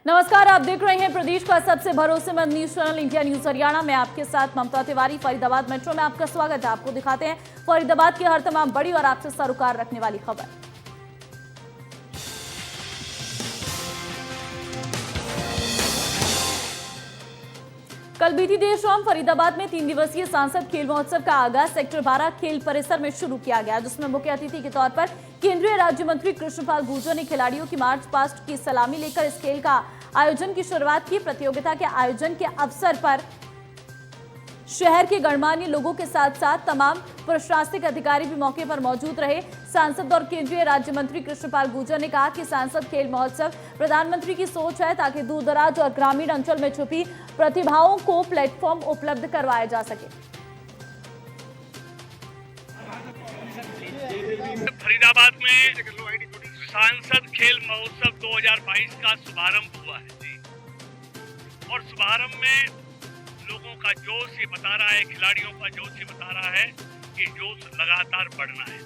नमस्कार, आप देख रहे हैं प्रदेश का सबसे भरोसेमंद news channel India news Haryana में। आपके साथ ममता तिवारी। फरीदाबाद मेट्रो में आपका स्वागत है। आपको दिखाते हैं फरीदाबाद की हर तमाम बड़ी और आपसे सरोकार रखने वाली खबर। कल बीती देर शाम फरीदाबाद में 3 दिवसीय सांसद खेल महोत्सव का आगाज सेक्टर 12 खेल परिसर में शुरू किया गया, जिसमें मुख्य अतिथि के तौर पर केंद्रीय राज्य मंत्री कृष्णपाल गुर्जर ने खिलाड़ियों की मार्च पास्ट की सलामी लेकर इस खेल का आयोजन की शुरुआत की। प्रतियोगिता के आयोजन के अवसर पर शहर के गणमान्य लोगों के साथ साथ तमाम प्रशासनिक अधिकारी भी मौके पर मौजूद रहे। सांसद और केंद्रीय राज्य मंत्री कृष्णपाल गुर्जर ने कहा कि सांसद खेल महोत्सव प्रधानमंत्री की सोच है ताकि दूरदराज और ग्रामीण अंचल में छुपी प्रतिभाओं को प्लेटफॉर्म उपलब्ध करवाया जा सके। फरीदाबाद में सांसद खेल महोत्सव 2022 का शुभारंभ हुआ है और शुभारंभ में लोगों का जोश ये बता रहा है, खिलाड़ियों का जोश ये बता रहा है कि जोश लगातार बढ़ना है।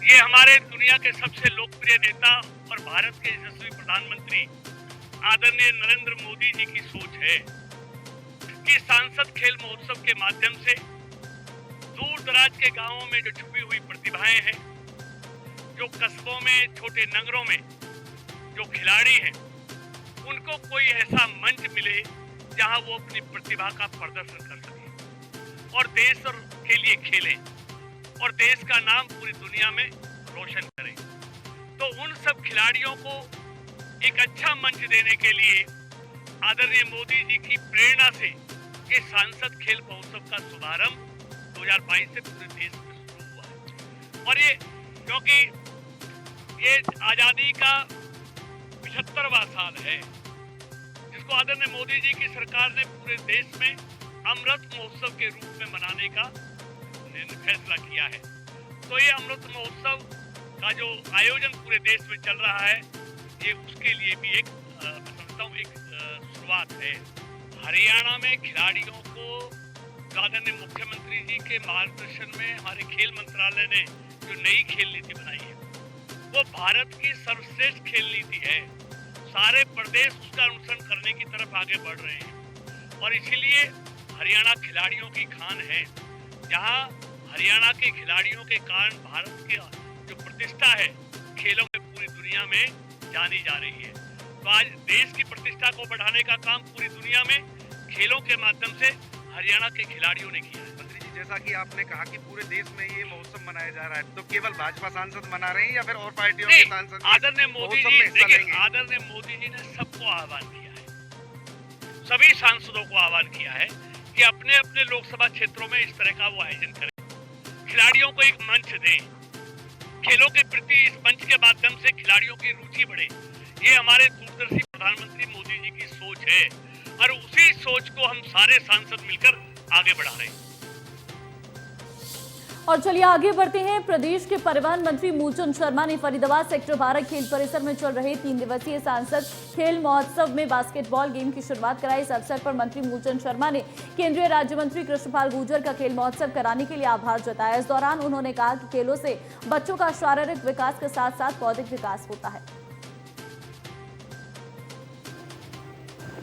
ये हमारे दुनिया के सबसे लोकप्रिय नेता और भारत के यशस्वी प्रधानमंत्री आदरणीय नरेंद्र मोदी जी की सोच है कि सांसद खेल महोत्सव के माध्यम से दूर दराज के गांवों में जो छुपी हुई प्रतिभाएं हैं, जो कस्बों में, छोटे नगरों में जो खिलाड़ी हैं, उनको कोई ऐसा मंच मिले जहां वो अपनी प्रतिभा का प्रदर्शन कर सके और देश के लिए खेलें और देश का नाम पूरी दुनिया में रोशन करें। तो उन सब खिलाड़ियों को एक अच्छा मंच देने के लिए आदरणीय मोदी जी की प्रेरणा से ये सांसद खेल महोत्सव का शुभारंभ 2022 से पूरे देश में शुरू हुआ है। और ये क्योंकि ये आजादी का 75वां साल है, जिसको आदरणीय मोदी जी की सरकार ने पूरे देश में अमृत महोत्सव के रूप में मनाने का फैसला किया है। तो ये अमृत महोत्सव का जो आयोजन पूरे देश में चल रहा है, ये उसके लिए भी एक समझता हूँ एक शुरुआत है। हरियाणा में खिलाड़ियों को आदरणीय मुख्यमंत्री जी के मार्गदर्शन में हमारे खेल मंत्रालय ने जो नई खेल नीति बनाई है, वो भारत की सर्वश्रेष्ठ खेल नीति है। सारे प्रदेश उसका अनुसरण करने की तरफ आगे बढ़ रहे हैं और इसीलिए हरियाणा खिलाड़ियों की खान है। जहां हरियाणा के खिलाड़ियों के कारण भारत की जो प्रतिष्ठा है खेलों में पूरी दुनिया में जानी जा रही है। तो आज देश की प्रतिष्ठा को बढ़ाने का काम पूरी दुनिया में खेलों के माध्यम से हरियाणा के खिलाड़ियों ने किया है। मंत्री जी, जैसा कि आपने कहा कि पूरे देश में ये महोत्सव मनाया जा रहा है, तो केवल भाजपा सांसद मना रहे हैं या फिर और पार्टियों के सांसद? आदरणीय मोदी जी, देखिए आदरणीय मोदी जी ने सबको आह्वान किया है, सभी सांसदों को आह्वान किया है कि अपने अपने लोकसभा क्षेत्रों में इस तरह का वो आयोजन करें, खिलाड़ियों को एक मंच दें, खेलों के प्रति इस मंच के माध्यम से खिलाड़ियों की रुचि बढ़े। ये हमारे दूरदर्शी प्रधानमंत्री मोदी जी की सोच है और उसी सोच को हम सारे सांसद मिलकर आगे बढ़ा रहे हैं। और चलिए आगे बढ़ते हैं। प्रदेश के परिवहन मंत्री मूलचंद शर्मा ने फरीदाबाद सेक्टर 12 खेल परिसर में चल रहे 3 दिवसीय सांसद खेल महोत्सव में बास्केटबॉल गेम की शुरुआत कराई। इस अवसर पर मंत्री मूलचंद शर्मा ने केंद्रीय राज्य मंत्री कृष्णपाल गुर्जर का खेल महोत्सव कराने के लिए आभार जताया। इस दौरान उन्होंने कहा कि खेलों से बच्चों का शारीरिक विकास के साथ साथ बौद्धिक विकास होता है।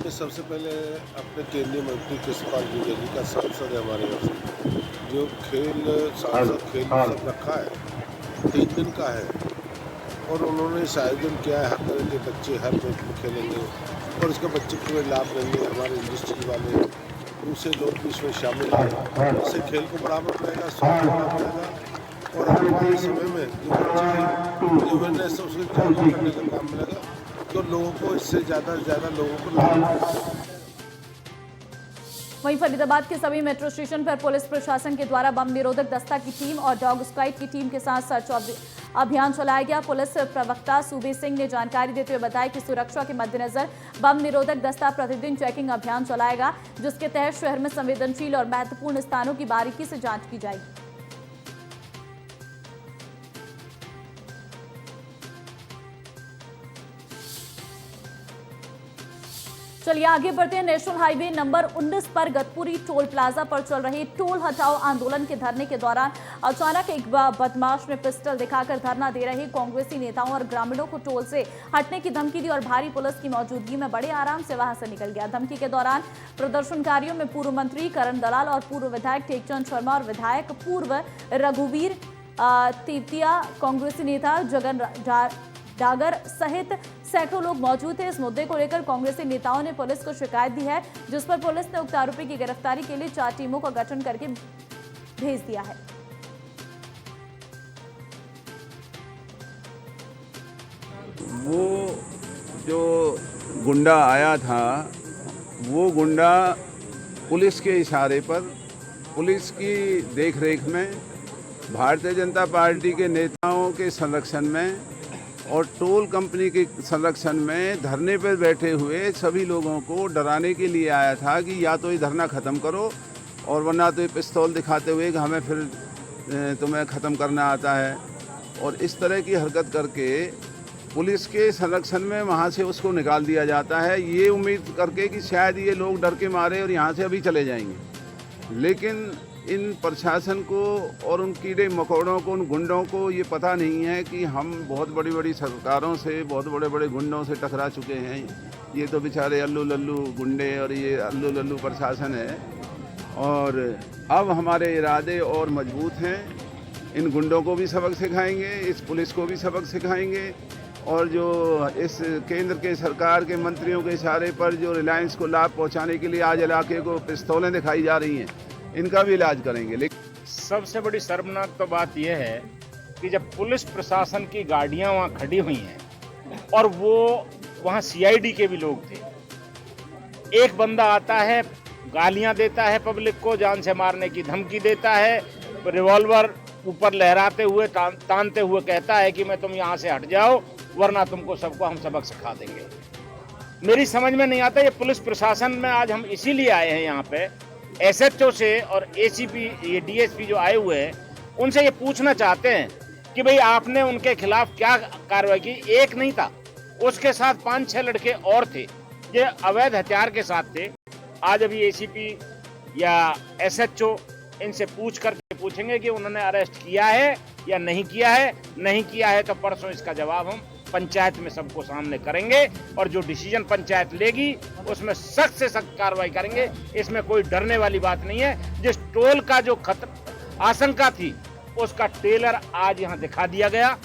सबसे पहले अपने केंद्रीय मंत्री कृष्णपाल गुर्जर जी का सांसद है हमारे यहाँ से, जो सांसद खेल सब रखा है 3 दिन का है और उन्होंने इस आयोजन किया है। हर तरह के बच्चे हर मैच में खेलेंगे और इसका बच्चे पूरे लाभ लेंगे। हमारे इंडस्ट्री वाले दूसरे लोग भी इसमें शामिल हैं। इससे खेल को बढ़ावा मिलेगा, स्वास्थ्य को बढ़ावा मिलेगा और आने वाले समय में जो बच्चे अवेयरनेस है उसको जागरूक करने का काम मिलेगा, तो लोगों को इससे ज़्यादा से ज़्यादा लोगों को लाभ। वहीं फरीदाबाद के सभी मेट्रो स्टेशन पर पुलिस प्रशासन के द्वारा बम निरोधक दस्ता की टीम और डॉग स्क्वाड की टीम के साथ सर्च अभियान चलाया गया। पुलिस प्रवक्ता सूबे सिंह ने जानकारी देते हुए बताया कि सुरक्षा के मद्देनजर बम निरोधक दस्ता प्रतिदिन चेकिंग अभियान चलाएगा, जिसके तहत शहर में संवेदनशील और महत्वपूर्ण स्थानों की बारीकी से जांच की जाएगी। चलिए आगे बढ़ते हैं। नेशनल हाईवे नंबर 19 पर गतपुरी टोल प्लाजा पर चल रहे टोल हटाओ आंदोलन के धरने के दौरान अचानक एक बदमाश ने पिस्टल दिखाकर धरना दे रहे कांग्रेसी नेताओं और ग्रामीणों को टोल से हटने की धमकी दी और भारी पुलिस की मौजूदगी में बड़े आराम से वहां से निकल गया। धमकी के दौरान प्रदर्शनकारियों में पूर्व मंत्री करण दलाल और पूर्व विधायक टेकचंद शर्मा और विधायक पूर्व रघुवीर तिवतिया, कांग्रेसी नेता जगन डागर सहित सैकड़ों लोग मौजूद थे। इस मुद्दे को लेकर कांग्रेसी नेताओं ने पुलिस को शिकायत दी है, जिस पर पुलिस ने उक्त आरोपी की गिरफ्तारी के लिए 4 टीमों का गठन करके भेज दिया है। वो जो गुंडा आया था, वो गुंडा पुलिस के इशारे पर, पुलिस की देखरेख में, भारतीय जनता पार्टी के नेताओं के संरक्षण में और टोल कंपनी के संरक्षण में धरने पर बैठे हुए सभी लोगों को डराने के लिए आया था कि या तो ये धरना ख़त्म करो और वरना तो ये पिस्तौल दिखाते हुए कि हमें फिर तुम्हें ख़त्म करना आता है। और इस तरह की हरकत करके पुलिस के संरक्षण में वहाँ से उसको निकाल दिया जाता है, ये उम्मीद करके कि शायद ये लोग डर के मारे और यहाँ से अभी चले जाएंगे। लेकिन इन प्रशासन को और उन कीड़े मकोड़ों को, उन गुंडों को ये पता नहीं है कि हम बहुत बड़ी बड़ी सरकारों से, बहुत बड़े बड़े गुंडों से टकरा चुके हैं। ये तो बेचारे अल्लू लल्लू गुंडे और ये अल्लू लल्लू प्रशासन है। और अब हमारे इरादे और मजबूत हैं। इन गुंडों को भी सबक सिखाएंगे, इस पुलिस को भी सबक सिखाएंगे और जो इस केंद्र के सरकार के मंत्रियों के इशारे पर जो रिलायंस को लाभ पहुँचाने के लिए आज इलाके को पिस्तौलें दिखाई जा रही हैं, इनका भी इलाज करेंगे। लेकिन सबसे बड़ी शर्मनाक तो बात यह है कि जब पुलिस प्रशासन की गाड़ियां वहां खड़ी हुई हैं और वो वहां सीआईडी के भी लोग थे, एक बंदा आता है, गालियां देता है पब्लिक को, जान से मारने की धमकी देता है, रिवॉल्वर ऊपर लहराते हुए तानते हुए कहता है कि मैं तुम यहां से हट जाओ वरना तुमको सबको हम सबक सिखा देंगे। मेरी समझ में नहीं आता, ये पुलिस प्रशासन में आज हम इसीलिए आए हैं यहाँ पे, एसएचओ से और एसीपी, ये डीएसपी जो आए हुए हैं, उनसे ये पूछना चाहते हैं कि भाई आपने उनके खिलाफ क्या कार्रवाई की। एक नहीं था, उसके साथ 5-6 लड़के और थे, ये अवैध हथियार के साथ थे। आज अभी एसीपी या एसएचओ इनसे पूछेंगे कि उन्होंने अरेस्ट किया है या नहीं किया है। नहीं किया है तो परसों इसका जवाब हम पंचायत में सबको सामने करेंगे और जो डिसीजन पंचायत लेगी उसमें सख्त से सख्त कार्रवाई करेंगे। इसमें कोई डरने वाली बात नहीं है। जिस टोल का जो आशंका थी उसका टेलर आज यहाँ दिखा दिया गया।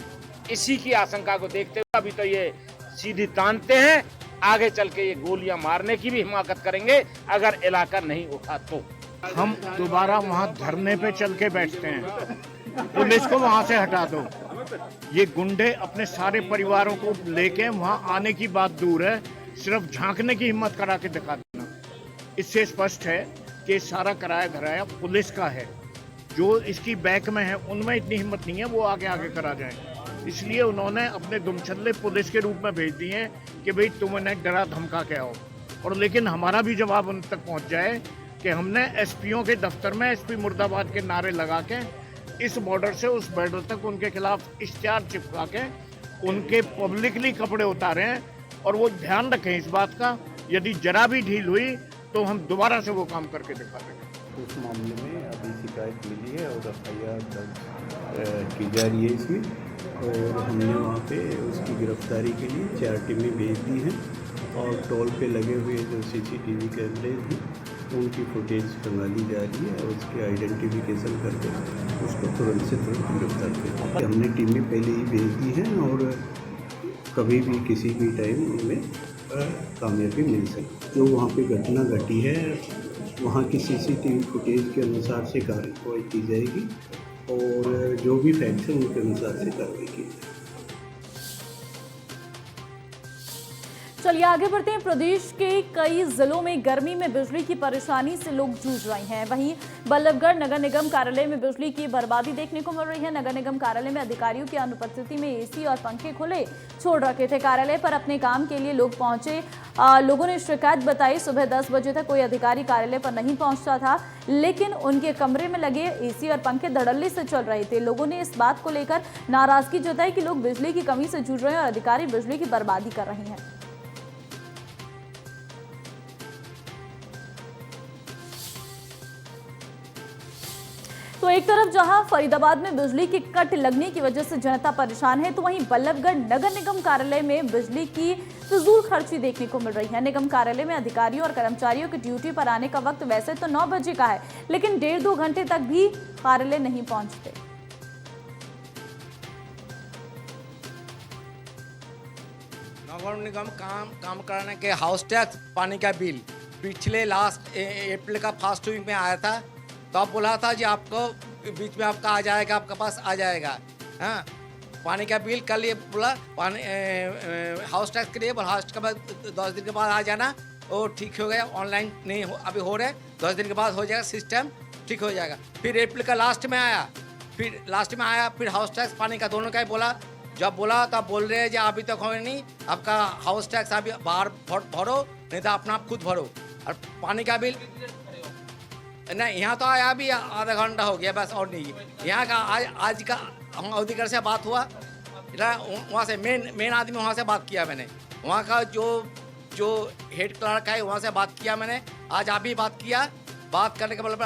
इसी की आशंका को देखते हुए अभी तो ये सीधी तानते हैं, आगे चल के ये गोलियां मारने की भी हिमाकत करेंगे अगर इलाका नहीं उठा तो। हम दोबारा वहाँ धरने पे चल के बैठते हैं, पुलिस को वहाँ से हटा दो। ये गुंडे अपने सारे परिवारों को लेके वहाँ आने की बात दूर है, सिर्फ झांकने की हिम्मत करा के दिखा देना। इससे स्पष्ट है कि सारा कराया धराया पुलिस का है। जो इसकी बैक में है उनमें इतनी हिम्मत नहीं है वो आगे आगे करा जाए, इसलिए उन्होंने अपने दुमछल्ले पुलिस के रूप में भेज दिए हैं कि भाई तुम इन्हें डरा धमका के आओ। और लेकिन हमारा भी जवाब उन तक पहुँच जाए कि हमने एसपीओ के दफ्तर में एसपी मुर्दाबाद के नारे लगा के इस बॉर्डर से उस बॉर्डर तक उनके खिलाफ इश्तिहार चिपका के उनके पब्लिकली कपड़े उतारे हैं। और वो ध्यान रखें इस बात का, यदि जरा भी ढील हुई तो हम दोबारा से वो काम करके दिखा देंगे। उस मामले में अभी शिकायत मिली है और एफआईआर दर्ज की जा रही है इसमें, और हमने वहाँ पे उसकी गिरफ्तारी के लिए 4 टीमें भेज दी हैं और टोल पे लगे हुए जो सीसीटीवी कैमरे हैं उनकी फुटेज खंगाली जा रही है और उसकी आइडेंटिफिकेशन करके उसको तुरंत से तुरंत गिरफ्तार किया। हमने टीमें पहले ही भेज दी हैं और कभी भी किसी भी टाइम उनमें कामयाबी मिल सकती। जो वहाँ पे घटना घटी है वहाँ की सीसीटीवी फुटेज के अनुसार से कार्रवाई की जाएगी और जो भी फैक्ट्स हैं उनके अनुसार से कार्रवाई की जाएगी। चलिए आगे बढ़ते हैं। प्रदेश के कई जिलों में गर्मी में बिजली की परेशानी से लोग जूझ रहे हैं। वहीं बल्लभगढ़ नगर निगम कार्यालय में बिजली की बर्बादी देखने को मिल रही है। नगर निगम कार्यालय में अधिकारियों की अनुपस्थिति में एसी और पंखे खुले छोड़ रखे थे। कार्यालय पर अपने काम के लिए लोग पहुंचे। लोगों ने शिकायत बताई, सुबह 10 बजे तक कोई अधिकारी कार्यालय पर नहीं पहुंचता था, लेकिन उनके कमरे में लगे एसी और पंखे धड़ल्ले से चल रहे थे। लोगों ने इस बात को लेकर नाराजगी जताई कि लोग बिजली की कमी से जूझ रहे हैं और अधिकारी बिजली की बर्बादी कर रहे हैं। तो एक तरफ जहां फरीदाबाद में बिजली के कट लगने की वजह से जनता परेशान है, तो वहीं बल्लभगढ़ नगर निगम कार्यालय में बिजली की फिजूल खर्ची देखने को मिल रही है। निगम कार्यालय में अधिकारियों और कर्मचारियों की ड्यूटी पर आने का वक्त वैसे तो 9 बजे का है, लेकिन 1.5-2 घंटे तक भी कार्यालय नहीं पहुंचते। नगर निगम काम कराने के हाउस टैक्स, पानी का बिल पिछले लास्ट अप्रैल का फर्स्ट वीक में आया था, तो आप बोला था जी आपको बीच में आपका आ जाएगा, आपके पास आ जाएगा। हाँ, पानी का बिल कल ये बोला पानी हाउस टैक्स के लिए, बोला हाउस के बाद 10 दिन के बाद आ जाना, वो ठीक हो गया। ऑनलाइन नहीं अभी हो रहा है, 10 दिन के बाद हो जाएगा, सिस्टम ठीक हो जाएगा। फिर अप्रैल का लास्ट में आया, फिर हाउस टैक्स पानी का दोनों का ही बोला। जब बोला तब बोल रहे हैं जी अभी तक हो नहीं, आपका हाउस टैक्स अभी बाहर भरो, नहीं तो अपना आप खुद भरो। और पानी का बिल नहीं, यहाँ तो आया अभी आधा घंटा हो गया बस, और नहीं। यहाँ का आज का हम अधिकारी से बात हुआ, वहाँ से मेन आदमी वहाँ से बात किया मैंने, वहाँ का जो हेड क्लर्क है वहाँ से बात किया मैंने। आज अभी बात किया, बात करने के मतलब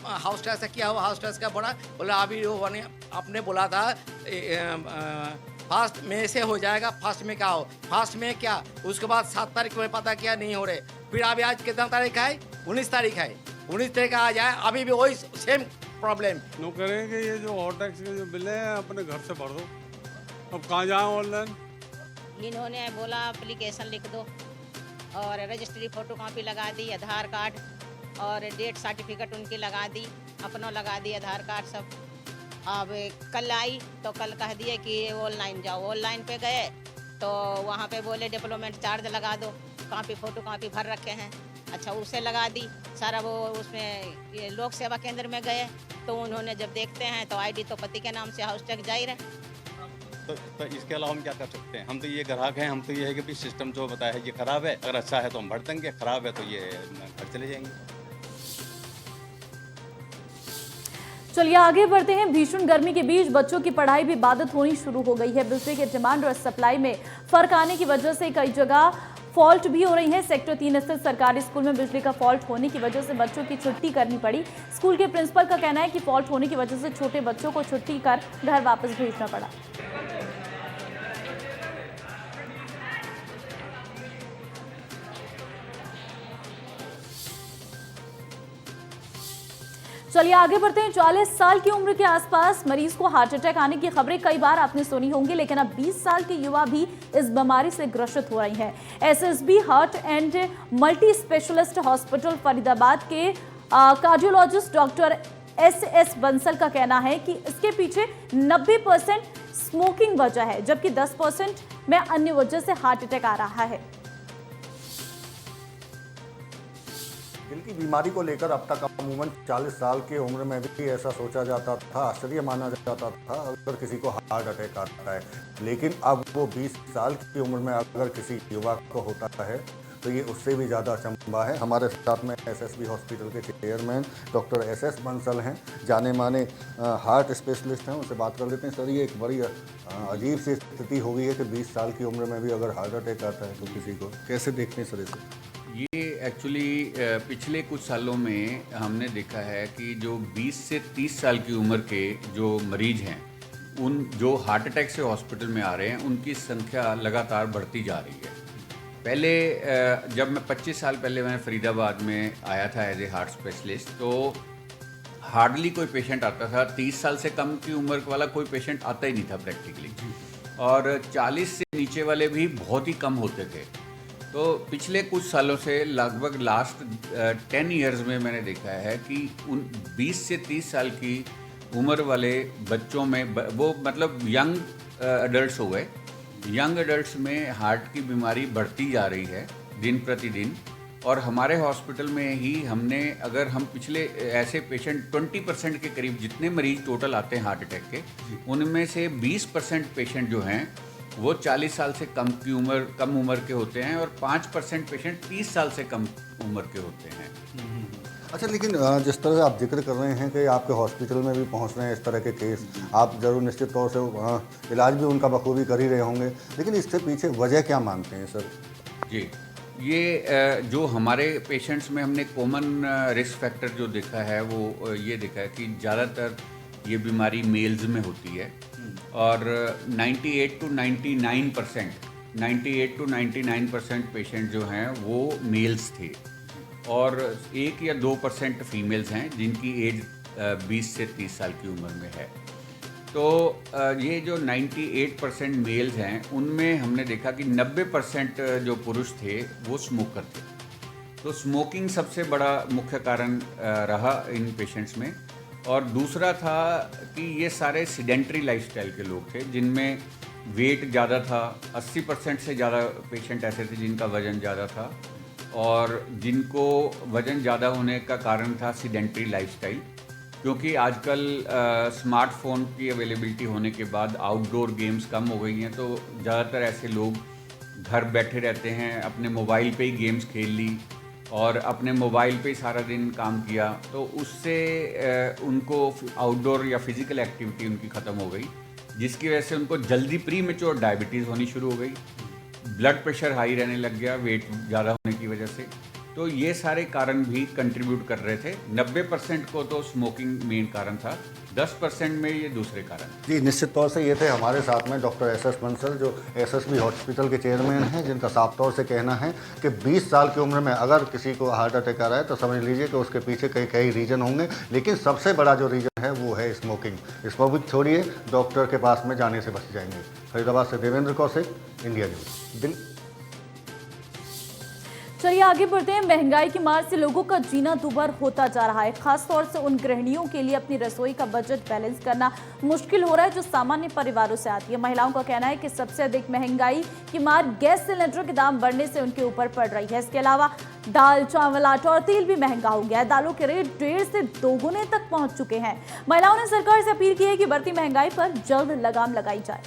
हाउस टैक्स से किया हुआ, हाउस टैक्स का बोला अभी वो आपने बोला था फर्स्ट में से हो जाएगा। फर्स्ट में क्या हो, फर्स्ट में क्या, उसके बाद 7 तारीख में पता किया नहीं हो रहे। फिर अभी आज कितना तारीख है, 19 तारीख है, 19 तारीख आ जाए, अभी भी वही सेम प्रॉब्लम। नो करेंगे ये जो हॉट टैक्स के जो बिल है अपने घर से भर दो, अब कहाँ जाए ऑनलाइन। इन्होंने बोला एप्लीकेशन लिख दो और रजिस्ट्री फोटोकॉपी लगा दी, आधार कार्ड और डेट सर्टिफिकेट उनकी लगा दी, अपनों लगा दी आधार कार्ड सब। अब कल आई तो कल कह दिए कि ऑनलाइन जाओ, ऑनलाइन पे गए तो वहाँ पे बोले डेवलपमेंट चार्ज लगा दो, कॉपी फोटोकॉपी भर रखे हैं। अच्छा उसे लगा दी सारा, वो उसमें ये लोक सेवा केंद्र में गए तो उन्होंने जब देखते हैं तो आईडी तो पति के नाम से हाउस टैक्स जाहिर है। तो इसके अलावा हम क्या कर सकते हैं, हम तो ये ग्राहक हैं, हम तो ये है कि सिस्टम जो बताया है ये खराब है, अगर अच्छा है तो हम भर देंगे, खराब है तो ये घर चले जाएंगे। चलिए आगे बढ़ते हैं। भीषण गर्मी के बीच बच्चों की पढ़ाई भी बाधित होनी शुरू हो गई है। बिजली के डिमांड और सप्लाई में फर्क आने की वजह से कई जगह फॉल्ट भी हो रही है। सेक्टर 3 स्थित सरकारी स्कूल में बिजली का फॉल्ट होने की वजह से बच्चों की छुट्टी करनी पड़ी। स्कूल के प्रिंसिपल का कहना है कि फॉल्ट होने की वजह से छोटे बच्चों को छुट्टी कर घर वापस भेजना पड़ा। चलिए आगे बढ़ते हैं। 40 साल की उम्र के आसपास मरीज को हार्ट अटैक आने की खबरें कई बार आपने सुनी होंगी, लेकिन अब 20 साल के युवा भी इस बीमारी से ग्रसित हो रही हैं। SSB heart and multi specialist hospital Faridabad के कार्डियोलॉजिस्ट डॉक्टर एस बंसल का कहना है कि इसके पीछे 90% स्मोकिंग वजह है, जबकि 10% में अन्य वजह से हार्ट अटैक आ रहा है। दिल की बीमारी को लेकर अब तक अमूमन 40 साल की उम्र में भी ऐसा सोचा जाता था, आश्चर्य माना जाता था अगर किसी को हार्ट अटैक आता है। लेकिन अब वो 20 साल की उम्र में अगर किसी युवा को होता है तो ये उससे भी ज़्यादा अचंभा है। हमारे साथ में एसएसबी हॉस्पिटल के चेयरमैन डॉक्टर एस बंसल हैं, जाने माने हार्ट स्पेशलिस्ट हैं, उनसे बात कर लेते हैं। सर, ये एक बड़ी अजीब सी स्थिति हो गई है कि 20 साल की उम्र में भी अगर हार्ट अटैक आता है तो किसी को कैसे देखते हैं सर इसे? ये एक्चुअली पिछले कुछ सालों में हमने देखा है कि जो 20 से 30 साल की उम्र के जो मरीज हैं, उन जो हार्ट अटैक से हॉस्पिटल में आ रहे हैं, उनकी संख्या लगातार बढ़ती जा रही है। पहले जब मैं 25 साल पहले मैं फरीदाबाद में आया था एज ए हार्ट स्पेशलिस्ट, तो हार्डली कोई पेशेंट आता था। 30 साल से कम की उम्र वाला कोई पेशेंट आता ही नहीं था प्रैक्टिकली, और 40 से नीचे वाले भी बहुत ही कम होते थे। तो पिछले कुछ सालों से लगभग लास्ट 10 इयर्स में मैंने देखा है कि उन 20 से 30 साल की उम्र वाले बच्चों में, वो मतलब यंग एडल्ट्स हो गए, यंग एडल्ट्स में हार्ट की बीमारी बढ़ती जा रही है दिन प्रतिदिन। और हमारे हॉस्पिटल में ही हमने, अगर हम पिछले ऐसे पेशेंट 20% के करीब जितने मरीज टोटल आते हैं हार्ट अटैक के, उनमें से 20% पेशेंट जो हैं वो 40 साल से कम उम्र के होते हैं, और 5% पेशेंट 30 साल से कम उम्र के होते हैं। अच्छा, लेकिन जिस तरह से आप जिक्र कर रहे हैं कि आपके हॉस्पिटल में भी पहुंच रहे हैं इस तरह के केस, आप ज़रूर निश्चित तौर से इलाज भी उनका बखूबी कर ही रहे होंगे, लेकिन इसके पीछे वजह क्या मानते हैं सर? जी, ये जो हमारे पेशेंट्स में हमने कॉमन रिस्क फैक्टर जो देखा है वो ये देखा है कि ज़्यादातर ये बीमारी मेल्स में होती है और 98 to 99% पेशेंट जो हैं वो मेल्स थे और 1 या 2% फीमेल्स हैं जिनकी एज 20 से 30 साल की उम्र में है। तो ये जो 98% मेल्स हैं उनमें हमने देखा कि 90% जो पुरुष थे वो स्मोकर थे। तो स्मोकिंग सबसे बड़ा मुख्य कारण रहा इन पेशेंट्स में। और दूसरा था कि ये सारे सीडेंटरी लाइफस्टाइल के लोग थे जिनमें वेट ज़्यादा था। 80% से ज़्यादा पेशेंट ऐसे थे जिनका वज़न ज़्यादा था और जिनको वज़न ज़्यादा होने का कारण था सीडेंटरी लाइफस्टाइल, क्योंकि आजकल स्मार्टफोन की अवेलेबिलिटी होने के बाद आउटडोर गेम्स कम हो गई हैं, तो ज़्यादातर ऐसे लोग घर बैठे रहते हैं, अपने मोबाइल पे ही गेम्स खेल ली और अपने मोबाइल पे ही सारा दिन काम किया, तो उससे उनको आउटडोर या फिज़िकल एक्टिविटी उनकी ख़त्म हो गई, जिसकी वजह से उनको जल्दी प्री मैच्योर डायबिटीज़ होनी शुरू हो गई, ब्लड प्रेशर हाई रहने लग गया वेट ज़्यादा होने की वजह से। तो ये सारे कारण भी कंट्रीब्यूट कर रहे थे। 90% को तो स्मोकिंग मेन कारण था, 10% में ये दूसरे कारण। जी, निश्चित तौर से ये थे हमारे साथ में डॉक्टर एस.एस. बंसल जो एसएसबी हॉस्पिटल के चेयरमैन हैं, जिनका साफ तौर से कहना है कि 20 साल की उम्र में अगर किसी को हार्ट अटैक आ रहा है तो समझ लीजिए कि उसके पीछे कई रीज़न होंगे, लेकिन सबसे बड़ा जो रीज़न है वो है स्मोकिंग। स्मोकिंग छोड़िए, डॉक्टर के पास में जाने से बच जाएंगे। फरीदाबाद से देवेंद्र कौशिक, इंडिया न्यूज़। चलिए आगे बढ़ते हैं। महंगाई की मार से लोगों का जीना दुभर होता जा रहा है। खास तौर से उन गृहिणियों के लिए अपनी रसोई का बजट बैलेंस करना मुश्किल हो रहा है जो सामान्य परिवारों से आती है। महिलाओं का कहना है कि सबसे अधिक महंगाई की मार गैस सिलेंडर के दाम बढ़ने से उनके ऊपर पड़ रही है। इसके अलावा दाल, चावल, आटा और तेल भी महंगा हो गया है। दालों के रेट 1.5 से 2 गुने तक पहुंच चुके हैं। महिलाओं ने सरकार से अपील की है कि बढ़ती महंगाई पर जल्द लगाम लगाई जाए।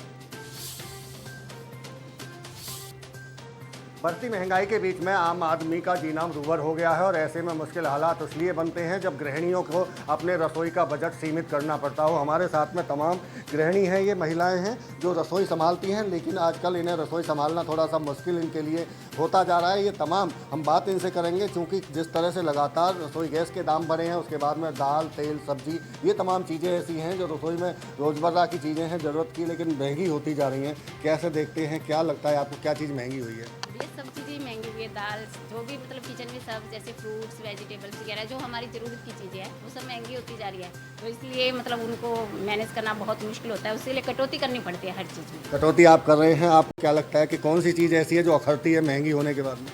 बढ़ती महंगाई के बीच में आम आदमी का जीना दुभर हो गया है और ऐसे में मुश्किल हालात इसलिए बनते हैं जब गृहिणियों को अपने रसोई का बजट सीमित करना पड़ता हो। हमारे साथ में तमाम गृहिणी हैं, ये महिलाएं हैं जो रसोई संभालती हैं, लेकिन आजकल इन्हें रसोई संभालना थोड़ा सा मुश्किल इनके लिए होता जा रहा है। ये तमाम हम बात इनसे करेंगे, क्योंकि जिस तरह से लगातार रसोई गैस के दाम बढ़े हैं, उसके बाद में दाल, तेल, सब्जी, ये तमाम चीज़ें ऐसी हैं जो रसोई में रोज़मर्रा की चीज़ें हैं ज़रूरत की, लेकिन महंगी होती जा रही हैं। कैसे देखते हैं, क्या लगता है आपको, क्या चीज़ महंगी हुई है? ये सब चीज़ें महंगी हुई है। दाल, जो भी मतलब किचन में सब जैसे फ्रूट्स, वेजिटेबल्स वगैरह जो हमारी ज़रूरत की चीज़ें हैं वो सब महंगी होती जा रही है, तो इसलिए मतलब उनको मैनेज करना बहुत मुश्किल होता है, उसके कटौती करनी पड़ती है हर चीज़ में। कटौती आप कर रहे हैं, आपको क्या लगता है कि कौन सी चीज़ ऐसी है जो अखरती है महंगी होने के बाद में?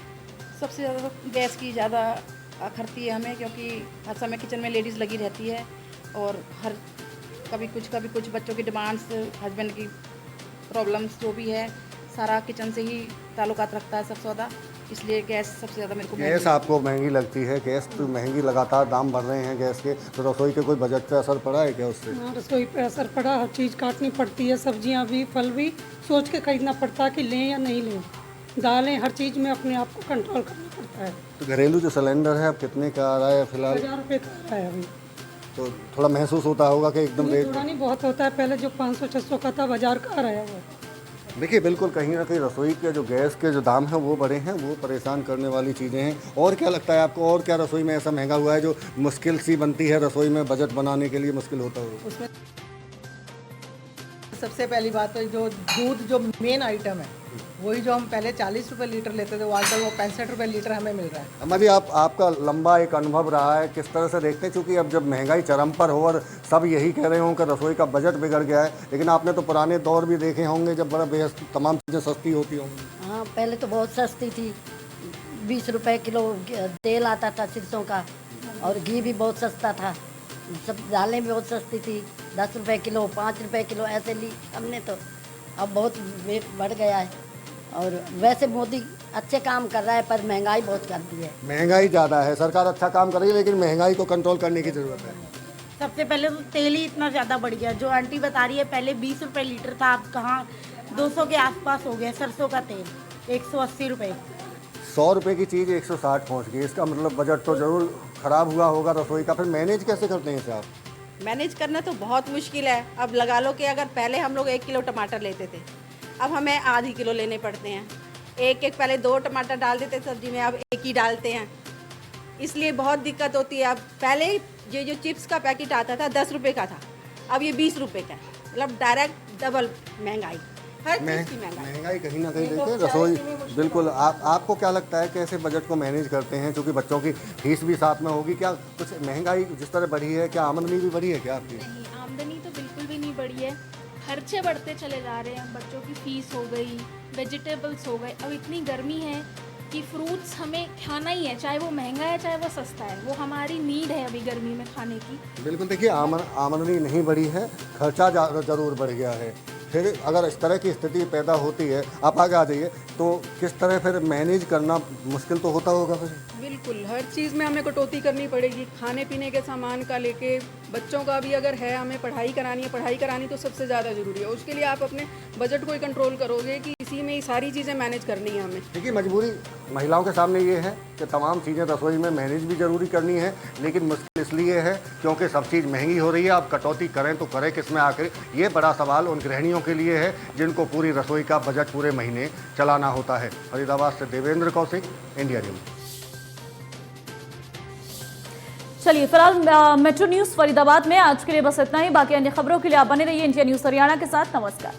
सबसे ज़्यादा गैस की ज़्यादा अखरती है हमें, क्योंकि हर समय किचन में लेडीज़ लगी रहती है और हर कभी कुछ बच्चों की डिमांड्स, हस्बैंड की प्रॉब्लम्स जो भी है, सारा किचन से ही ताल्लुकात रखता है सबसे ज़्यादा, इसलिए गैस सबसे ज़्यादा मेरे को गैस आपको महंगी लगती है? गैस तो महंगी, लगातार दाम बढ़ रहे हैं गैस के, तो रसोई के कोई बजट पे असर पड़ा है क्या उससे? हाँ, रसोई पे असर पड़ा, हर चीज़ काटनी पड़ती है, सब्जियां भी, फल भी सोच के खरीदना पड़ता है कि लें या नहीं लें। दालें, हर चीज़ में अपने आप को कंट्रोल करना पड़ता है। तो घरेलू जो सिलेंडर है अब कितने का आ रहा है फिलहाल? 1000 रुपये का आ रहा है अभी। तो थोड़ा महसूस होता होगा कि एकदम रेट थोड़ा नहीं, बहुत होता है। पहले जो 500-600 का था, 1000 का आ रहा है वो। देखिए, बिल्कुल कहीं ना कहीं रसोई के जो गैस के जो दाम हैं वो बढ़े हैं, वो परेशान करने वाली चीज़ें हैं। और क्या लगता है आपको, और क्या रसोई में ऐसा महंगा हुआ है जो मुश्किल सी बनती है रसोई में बजट बनाने के लिए मुश्किल होता होगा? उसमें सबसे पहली बात तो जो दूध जो मेन आइटम है, वही जो हम पहले 40 रुपये लीटर लेते थे, वो आजकल वो 65 रुपये लीटर हमें मिल रहा है। अम्मा जी, आपका लंबा एक अनुभव रहा है, किस तरह से देखते हैं, क्योंकि अब जब महंगाई चरम पर हो और सब यही कह रहे हों कि रसोई का बजट बिगड़ गया है, लेकिन आपने तो पुराने दौर भी देखे होंगे जब बड़ा बेहद तमाम चीज़ें सस्ती होती होंगी। हाँ, पहले तो बहुत सस्ती थी, 20 रुपये किलो तेल आता था सरसों का, और घी भी बहुत सस्ता था, सब दालें भी बहुत सस्ती थी, 10 रुपये किलो, 5 रुपये किलो ऐसे ली हमने तो। अब बहुत रेट बढ़ गया है, और वैसे मोदी अच्छे काम कर रहा है, पर महंगाई बहुत कर दी है। महंगाई ज़्यादा है, सरकार अच्छा काम कर रही है, लेकिन महंगाई को कंट्रोल करने की ज़रूरत है। सबसे पहले तो तेल ही इतना ज़्यादा बढ़ गया, जो आंटी बता रही है पहले 20 रुपये लीटर था, अब कहाँ 200 के आसपास हो गया। सरसों का तेल 180 रुपये। 100 रुपये की चीज़ 160 पहुँच गई, इसका मतलब बजट तो ज़रूर ख़राब हुआ होगा रसोई का। फिर मैनेज कैसे करते हैं इसे आप? मैनेज करना तो बहुत मुश्किल है। अब लगा लो कि अगर पहले हम लोग 1 किलो टमाटर लेते थे, अब हमें आधी किलो लेने पड़ते हैं, एक एक पहले 2 टमाटर डाल देते सब्जी में, अब एक ही डालते हैं, इसलिए बहुत दिक्कत होती है। अब पहले ये जो चिप्स का पैकेट आता था 10 रुपये का था, अब ये 20 रुपये का है, मतलब डायरेक्ट डबल महंगाई, हर चीज़ की महंगाई कहीं ना कहीं देखिए रसोई बिल्कुल। आपको क्या लगता है कैसे बजट को मैनेज करते हैं, क्योंकि बच्चों की फीस भी साथ में होगी, क्या कुछ महंगाई जिस तरह बढ़ी है, क्या आमदनी भी बढ़ी है क्या आपकी? नहीं, आमदनी तो बिल्कुल भी नहीं बढ़ी है, खर्चे बढ़ते चले जा रहे हैं। बच्चों की फीस हो गई, वेजिटेबल्स हो गए, अब इतनी गर्मी है कि फ्रूट्स हमें खाना ही है, चाहे वो महंगा है चाहे वो सस्ता है, वो हमारी नीड है अभी गर्मी में खाने की। बिल्कुल देखिए आमदनी नहीं बढ़ी है, खर्चा ज़रूर बढ़ गया है। फिर अगर इस तरह की स्थिति पैदा होती है, आप आगे आ जाइए, तो किस तरह फिर मैनेज करना मुश्किल तो होता होगा फिर? बिल्कुल, हर चीज़ में हमें कटौती करनी पड़ेगी, खाने पीने के सामान का लेके, बच्चों का भी अगर है हमें पढ़ाई करानी तो सबसे ज़्यादा ज़रूरी है। उसके लिए आप अपने बजट को ही कंट्रोल करोगे कि इसी में ही सारी चीज़ें मैनेज करनी है हमें। देखिए मजबूरी महिलाओं के सामने ये है कि तमाम चीज़ें रसोई में मैनेज भी ज़रूरी करनी है, लेकिन मुश्किल इसलिए है क्योंकि सब चीज़ महंगी हो रही है। आप कटौती करें तो करें किस में आखिर, ये बड़ा सवाल उन गृहिणियों के लिए है जिनको पूरी रसोई का बजट पूरे महीने चलाना होता है। फरीदाबाद से देवेंद्र कौशिक, इंडिया न्यूज़। चलिए फिलहाल मेट्रो न्यूज फरीदाबाद में आज के लिए बस इतना ही। बाकी अन्य खबरों के लिए आप बने रहिए इंडिया न्यूज हरियाणा के साथ। नमस्कार।